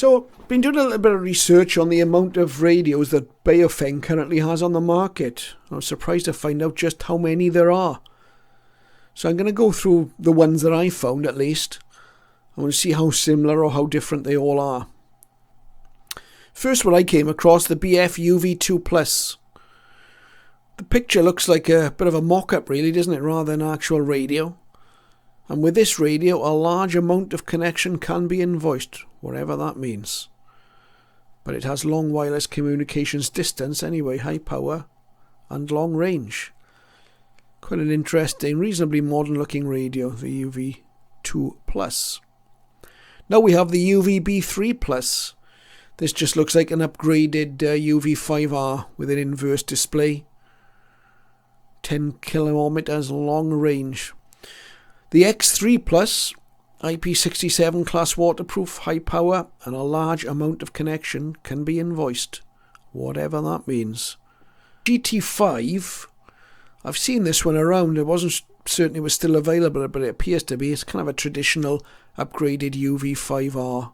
So, been doing a little bit of research on the amount of radios that Baofeng currently has on the market. I was surprised to find out just how many there are. So I'm going to go through the ones that I found at least. I want to see how similar or how different they all are. First one I came across, the BF UV2 Plus. The picture looks like a bit of a mock-up really, doesn't it, rather than an actual radio. And with this radio, a large amount of connection can be invoiced, whatever that means. But it has long wireless communications distance anyway, high power and long range. Quite an interesting, reasonably modern looking radio, the UV2 Plus. Now we have the UVB3 Plus. This just looks like an upgraded UV5R with an inverse display. 10 kilometers long range. The X3 Plus, IP67 class waterproof, high power and a large amount of connection can be invoiced, whatever that means. GT5, I've seen this one around. It wasn't certain it was still available, but it appears to be. It's kind of a traditional upgraded UV5R.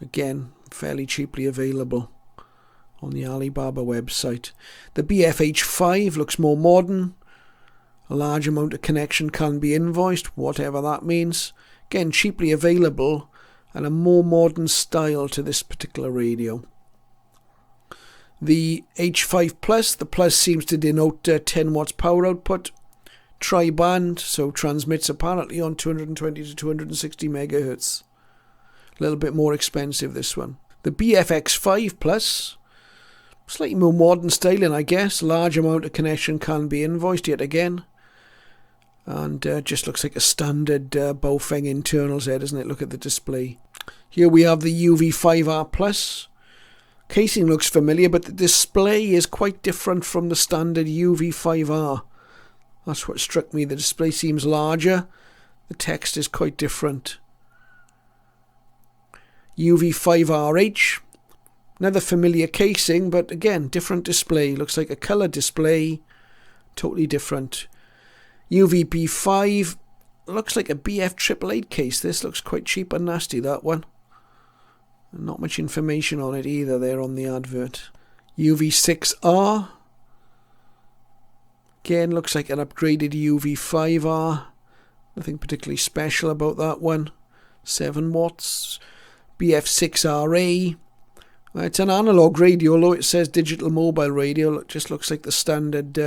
Again, fairly cheaply available on the Alibaba website. The BFH5 looks more modern. A large amount of connection can be invoiced, whatever that means. Again, cheaply available and a more modern style to this particular radio. The H5 Plus, the plus seems to denote 10 watts power output. Tri-band, so transmits apparently on 220 to 260 megahertz. A little bit more expensive, this one. The BFX5 Plus, slightly more modern styling, I guess. Large amount of connection can be invoiced yet again. And just looks like a standard Baofeng internals there, doesn't it? Look at the display. Here we have the UV5R Plus. Casing looks familiar, but the display is quite different from the standard UV5R. That's what struck me. The display seems larger. The text is quite different. UV5RH. Another familiar casing, but again, different display. Looks like a colour display. Totally different. UVB5 looks like a BF888 case. This looks quite cheap and nasty, that one. Not much information on it either there on the advert. UV6R. Again, looks like an upgraded UV5R. Nothing particularly special about that one. 7 watts. BF6RA. It's an analogue radio, although it says digital mobile radio. It just looks like the standard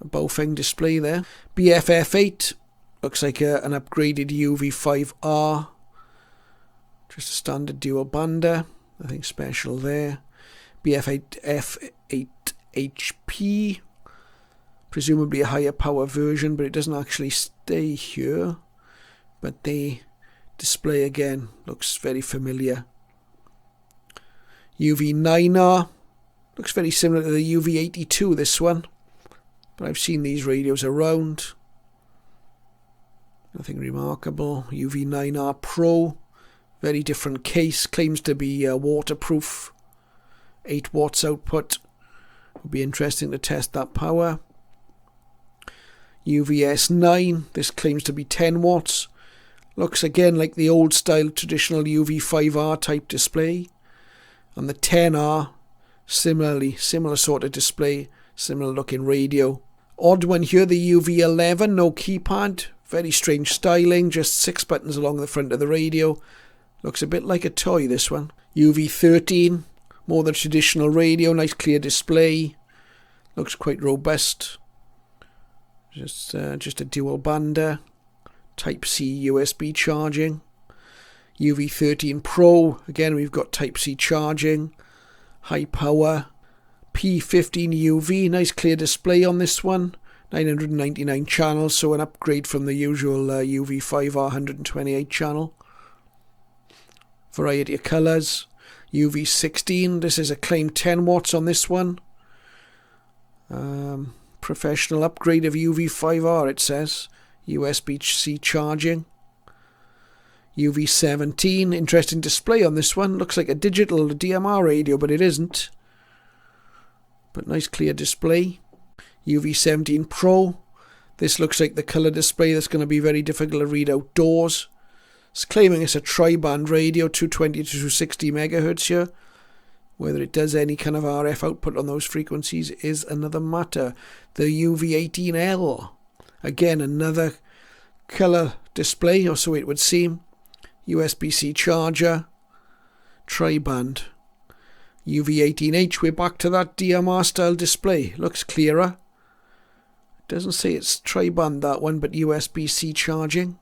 Baofeng display there. BFF8 looks like an upgraded UV5R. Just a standard dual bander. Nothing special there. BFF8HP. Presumably a higher power version, but it doesn't actually stay here. But the display again looks very familiar. UV9R. Looks very similar to the UV82, this one. But I've seen these radios around. Nothing remarkable. UV9R Pro. Very different case. Claims to be waterproof. 8 watts output. Would be interesting to test that power. UVS9. This claims to be 10 watts. Looks again like the old style traditional UV5R type display. And the 10R. Similarly, similar sort of display. Similar looking radio. Odd one here, the UV11, no keypad. Very strange styling, just 6 buttons along the front of the radio. Looks a bit like a toy, this one. UV13, more the traditional radio, nice clear display. Looks quite robust. Just a dual bander. Type-C USB charging. UV13 Pro, again we've got Type-C charging. High power. P15 UV, nice clear display on this one. 999 channels, so an upgrade from the usual UV5R 128 channel. Variety of colours. UV16, this is a claimed 10 watts on this one. Professional upgrade of UV5R, it says. USB-C charging. UV17, interesting display on this one. Looks like a digital DMR radio, but it isn't. But nice clear display. UV17 Pro. This looks like the colour display that's going to be very difficult to read outdoors. It's claiming it's a tri-band radio, 220 to 260 megahertz here. Whether it does any kind of RF output on those frequencies is another matter. The UV18L, again another colour display, or so it would seem. USB-C charger, tri-band. UV18H, we're back to that DMR style display. Looks clearer. Doesn't say it's tri-band, that one, but USB-C charging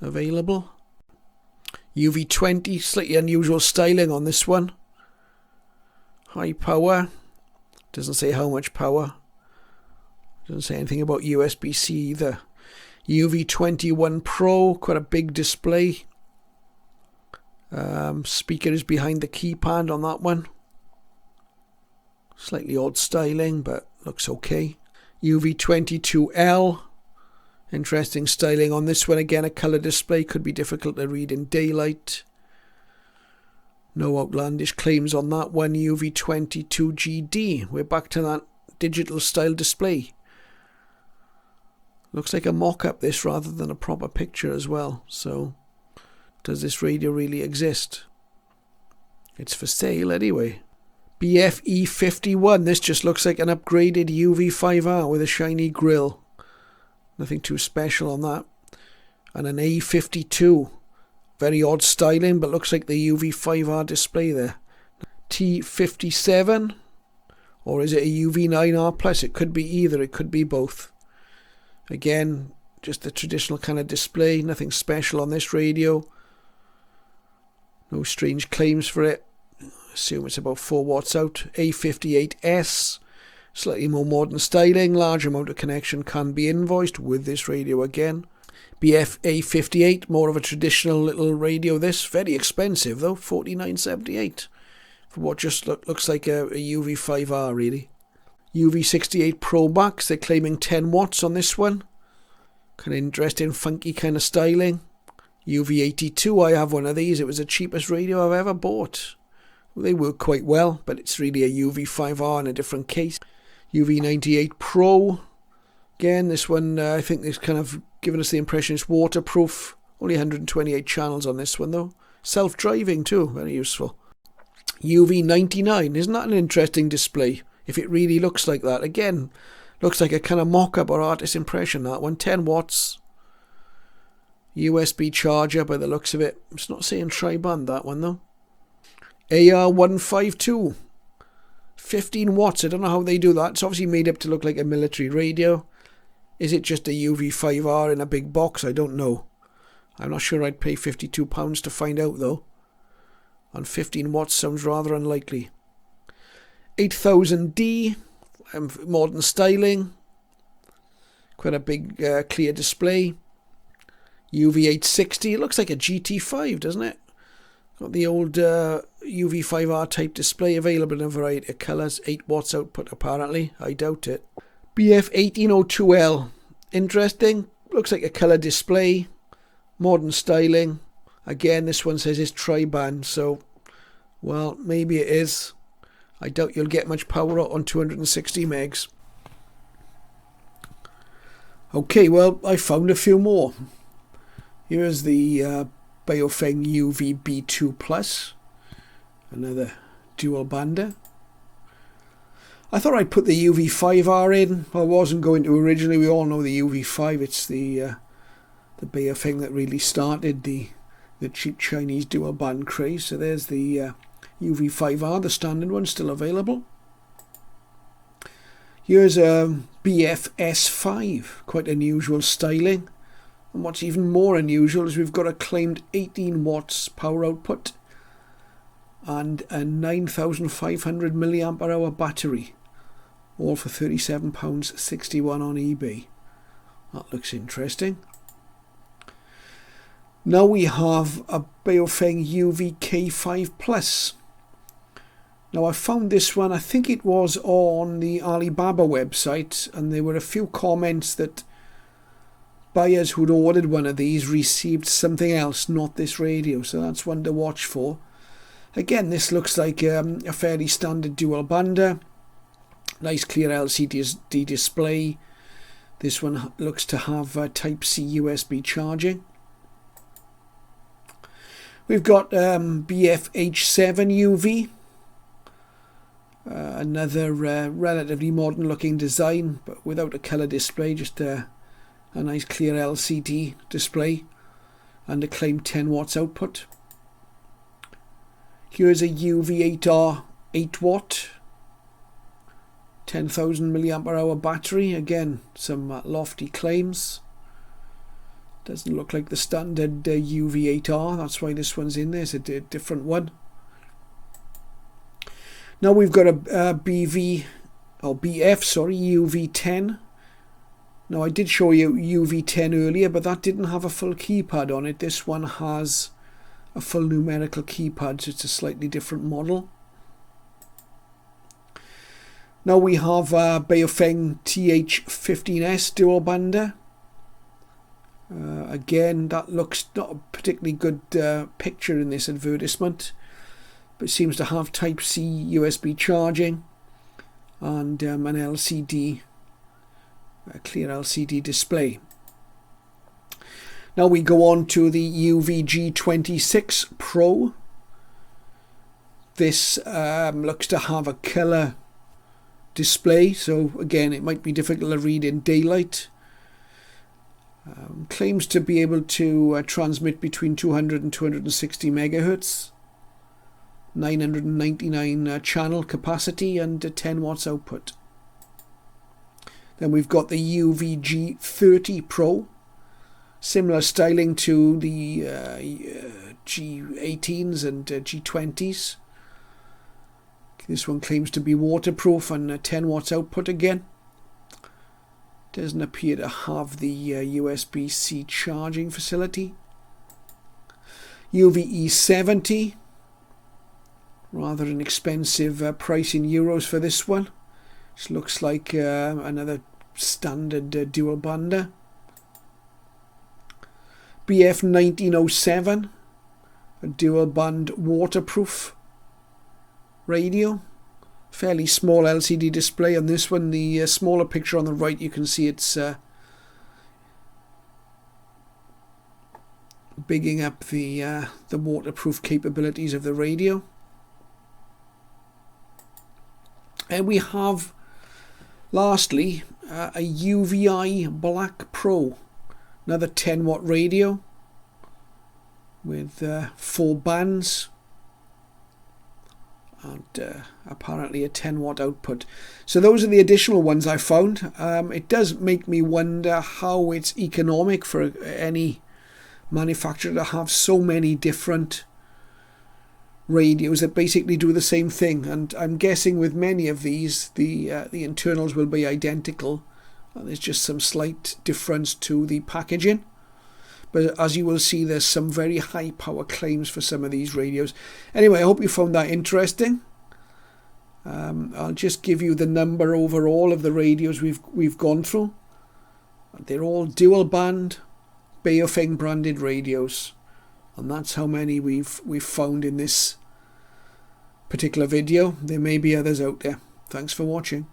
available. UV20, slightly unusual styling on this one. High power. Doesn't say how much power. Doesn't say anything about USB-C either. UV21 Pro, quite a big display. Speaker is behind the keypad on that one. Slightly odd styling, but looks okay. UV22L. Interesting styling on this one. Again, a colour display. Could be difficult to read in daylight. No outlandish claims on that one. UV22GD. We're back to that digital style display. Looks like a mock-up this rather than a proper picture as well. So, does this radio really exist? It's for sale anyway. BFE51. This just looks like an upgraded UV5R with a shiny grille. Nothing too special on that. And an A52. Very odd styling, but looks like the UV5R display there. T57. Or is it a UV9R Plus? It could be either. It could be both. Again, just the traditional kind of display. Nothing special on this radio. No strange claims for it. Assume it's about 4 watts out. A58S. Slightly more modern styling. Large amount of connection can be invoiced with this radio again. BFA58. More of a traditional little radio this. Very expensive though. $49.78. For what just looks like a UV5R really. UV68 Pro Max. They're claiming 10 watts on this one. Kind of interesting, funky kind of styling. UV82. I have one of these. It was the cheapest radio I've ever bought. They work quite well, but it's really a UV5R in a different case. UV98 Pro. Again, this one, I think they've kind of given us the impression it's waterproof. Only 128 channels on this one, though. Self-driving, too. Very useful. UV99. Isn't that an interesting display? If it really looks like that. Again, looks like a kind of mock-up or artist impression, that one. 10 watts. USB charger by the looks of it. It's not saying tri-band, that one, though. AR152. 15 watts. I don't know how they do that. It's obviously made up to look like a military radio. Is it just a UV5R in a big box? I don't know. I'm not sure I'd pay £52 to find out though. And 15 watts sounds rather unlikely. 8000D. Modern styling. Quite a big clear display. UV860. It looks like a GT5, doesn't it? Got the old UV5R type display available in a variety of colours. 8 watts output apparently. I doubt it. BF1802L. Interesting. Looks like a colour display. Modern styling. Again, this one says it's tri-band. So, well, maybe it is. I doubt you'll get much power out on 260 megs. Okay, well, I found a few more. Here's the Baofeng UV-B2 Plus, another dual bander. I thought I'd put the UV5R in. I wasn't going to originally. We all know the UV5. It's the Baofeng that really started the cheap Chinese dual band craze. So there's the UV5R, the standard one, still available. Here's a BFS5, quite unusual styling. And what's even more unusual is we've got a claimed 18 watts power output and a 9,500 milliamp hour battery, all for £37.61 on eBay. That looks interesting. Now we have a Baofeng UV-K5 Plus. Now I found this one, I think it was on the Alibaba website, and there were a few comments that buyers who'd ordered one of these received something else, not this radio, so that's one to watch for. Again, this looks like a fairly standard dual bander. Nice clear LCD display. This one looks to have Type-C USB charging. We've got BFH7 UV, another relatively modern looking design, but without a colour display, just a nice clear LCD display and a claimed 10 watts output. Here's a UV8R 8 watt, 10,000 milliampere hour battery. Again, some lofty claims. Doesn't look like the standard UV8R, that's why this one's in there. It's a different one. Now we've got a BF UV10. Now I did show you UV10 earlier, but that didn't have a full keypad on it. This one has a full numerical keypad, so it's a slightly different model. Now we have Baofeng TH15S dual bander. Again, that looks not a particularly good picture in this advertisement, but seems to have Type-C USB charging and an LCD, a clear LCD display. Now we go on to the UVG26 Pro. This looks to have a colour display, so again it might be difficult to read in daylight. Claims to be able to transmit between 200 and 260 megahertz, 999 channel capacity and 10 watts output. Then we've got the UVG30 Pro, similar styling to the G18s and G20s. This one claims to be waterproof and 10 watts output again. Doesn't appear to have the USB-C charging facility. UVE70, rather an expensive price in euros for this one. This looks like another standard dual bander. BF1907, a dual band waterproof radio. Fairly small LCD display on this one. The smaller picture on the right, you can see it's bigging up the waterproof capabilities of the radio. And we have, lastly, a UVI Black Pro, another 10 watt radio with 4 bands. And apparently a 10 watt output. So those are the additional ones I found. It does make me wonder how it's economic for any manufacturer to have so many different radios that basically do the same thing. And I'm guessing with many of these, the internals will be identical. There's just some slight difference to the packaging. But as you will see, there's some very high power claims for some of these radios. Anyway, I hope you found that interesting. I'll just give you the number overall of the radios we've gone through. They're all dual band Baofeng branded radios, and that's how many we've found in this particular video. There may be others out there. Thanks for watching.